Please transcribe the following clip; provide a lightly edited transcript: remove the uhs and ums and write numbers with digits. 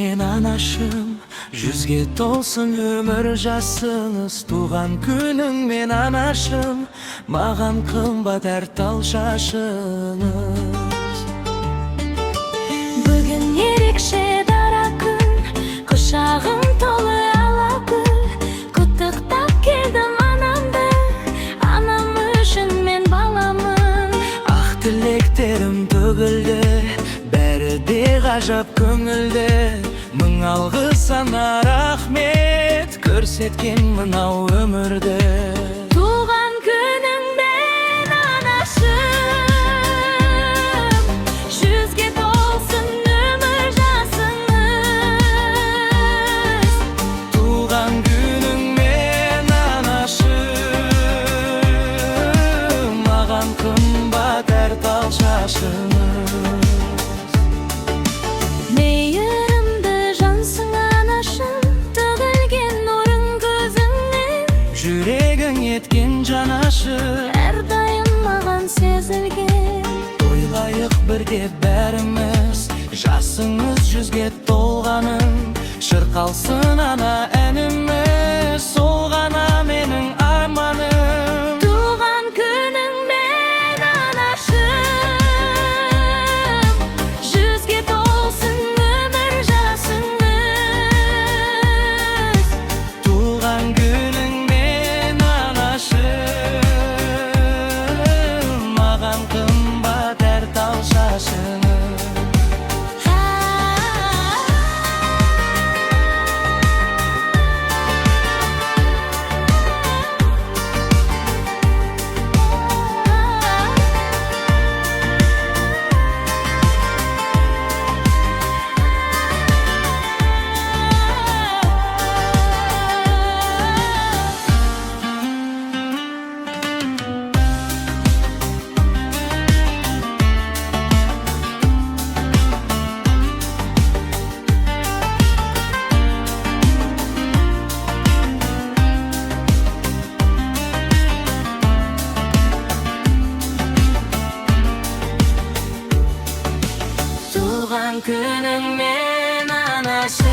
мен анашым, жүзге толсын өмір жасыңыз. Туған күнің мен анашым, маған қымбат әр тал шашыңыз. Бүгін ерекше дара күн, құшағым толы ала гүл. Құттықтап келдім анамды, анам үшін мен баламын. Ақ тілектерім төгілді, бәрі де ғажап көңілді. Мың алғыс ана, рахмет, көрсеткен мынау өмірді. Туған күніңмен анашым, жүзге толсын өмір жасыңыз. Туған күніңмен анашым, маған қымбат әр тал шашыңыз. Мейірімді жансың анашым, төгілген нұрың көзіңнен. Жүрегің еткен жанашыр, Әрдайым маған сезілген. тойлайық бірге бәріміз, жасыңыз жүзге толғаным. Шырқалсын ана әніміз, сол ғана менің арманым. Туған күніңмен анашым, жүзге толсын өмір жасыңыз. Туған күніңмен анашым, маған қымбат әр тал шашыңыз. Туған күніңмен анашым,